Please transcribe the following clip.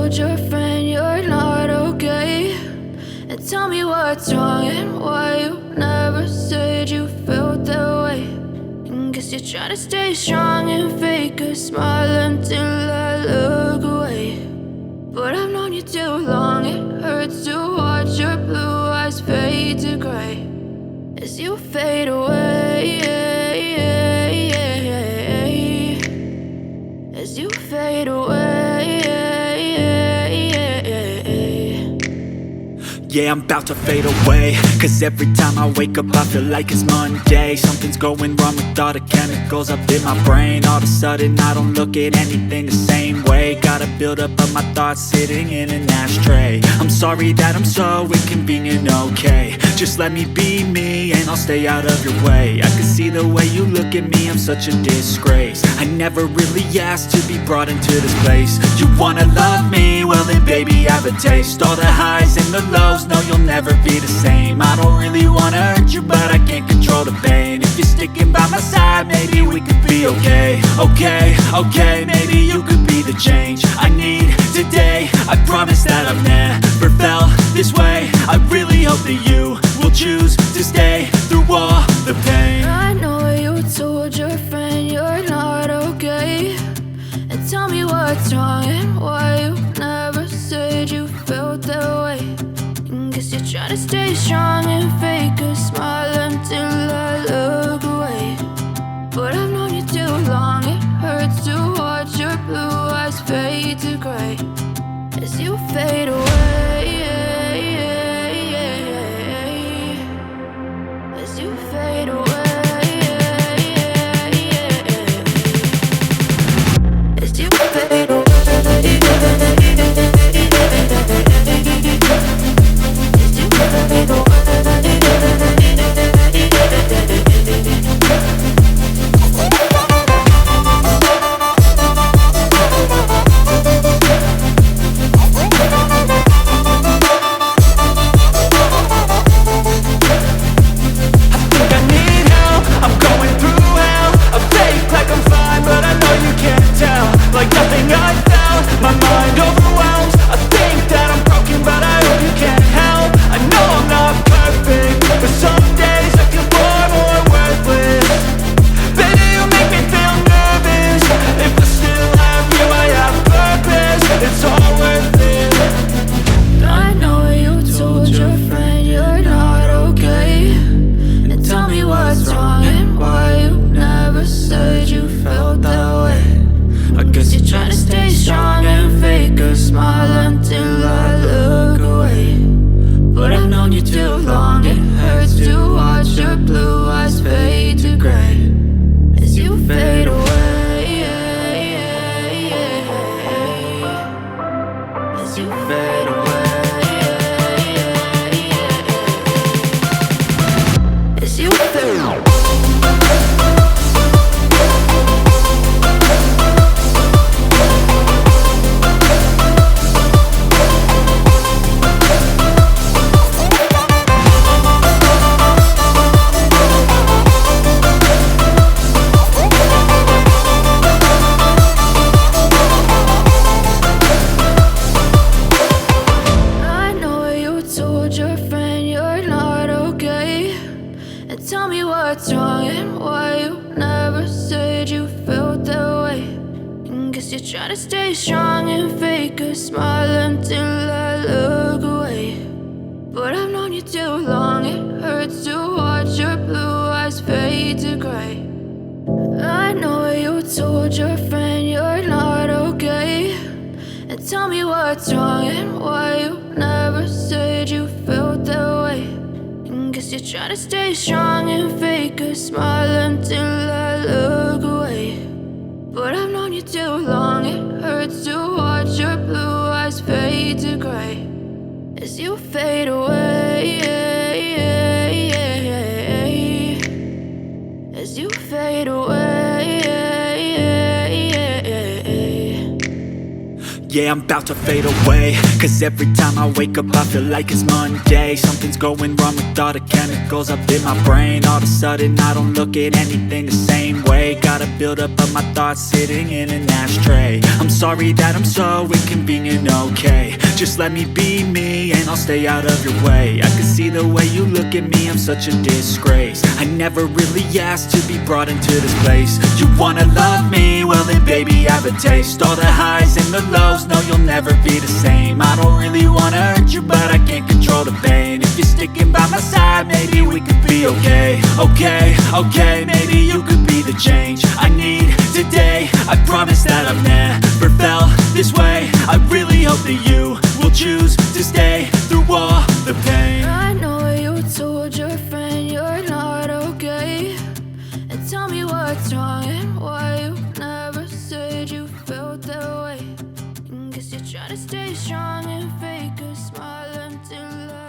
told your friend you're not okay, and tell me what's wrong and why you never said you felt that way. And guess you're trying to stay strong and fake a smile until I look away. But I've known you too long, it hurts to watch your blue eyes fade to gray as you fade away, as you fade away. Yeah, I'm about to fade away, cause every time I wake up I feel like it's Monday. Something's going wrong with all the chemicals up in my brain. All of a sudden I don't look at anything the same way. Gotta build up of my thoughts sitting in an ashtray. I'm sorry that I'm so inconvenient, okay. Just let me be me and I'll stay out of your way. I can see the way you look at me, I'm such a disgrace. I never really asked to be brought into this place. You wanna love me? Well then baby, have a taste. All the highs and the lows, no, you'll never be the same. I don't really wanna hurt you, but I can't control the pain. If you're sticking by my side, maybe we could be okay. Okay, maybe you could be the change I need today. I promise that I've never felt this way. I really hope that you will choose to stay through all the pain. I know you told your friend you're not okay, and tell me what's wrong and why you never said you felt that way. And guess you're trying to stay strong and fake a smile until I look away. But I've known you too long, it hurts to watch your blue eyes fade to gray as you fade away, as you fade away. As you fade away, as you fade away. Like nothing I found, my mind overwhelms. I think that I'm broken, but I hope you can't help. I know I'm not perfect, but some days I feel far more worthless. Baby, you make me feel nervous. If I still have you, I have purpose. It's all worth it. I know you told your friend you're not okay, and tell me what's wrong and why you never said you felt that way. I guess you're trying to stay strong and fake a smile until I look away. But I've known you too long, it hurts to watch your blue eyes fade to gray as you fade away, as you fade away, as you fade away. Tell me what's wrong and why you never said you felt that way. And guess you're trying to stay strong and fake a smile until I look away. But I've known you too long, it hurts to watch your blue eyes fade to gray. I know you told your friend you're not okay, and tell me what's wrong and why you never said you felt that way. Guess you're trying to stay strong and fake a smile until I look away. But I've known you too long, it hurts to watch your blue eyes fade to gray as you fade away, as you fade away. Yeah, I'm about to fade away, cause every time I wake up I feel like it's Monday. Something's going wrong with all the chemicals up in my brain. All of a sudden I don't look at anything the same way. Gotta build up of my thoughts sitting in an ashtray. I'm sorry that I'm so inconvenient, okay. Just let me be me and I'll stay out of your way. I can see the way you look at me, I'm such a disgrace. I never really asked to be brought into this place. You wanna love me? Well then baby have a taste. All the highs and the lows, no you'll never be the same. I don't really wanna hurt you but I can't control the pain. If you're sticking by my side, maybe we could be okay. Okay, maybe you could be the change I need today. I promise that I've never felt this way. I really hope that you will choose to stay through all the pain. I know you told your friend you're not okay, and tell me what's wrong and why you never said you felt that way. And guess you're trying to stay strong and fake a smile until I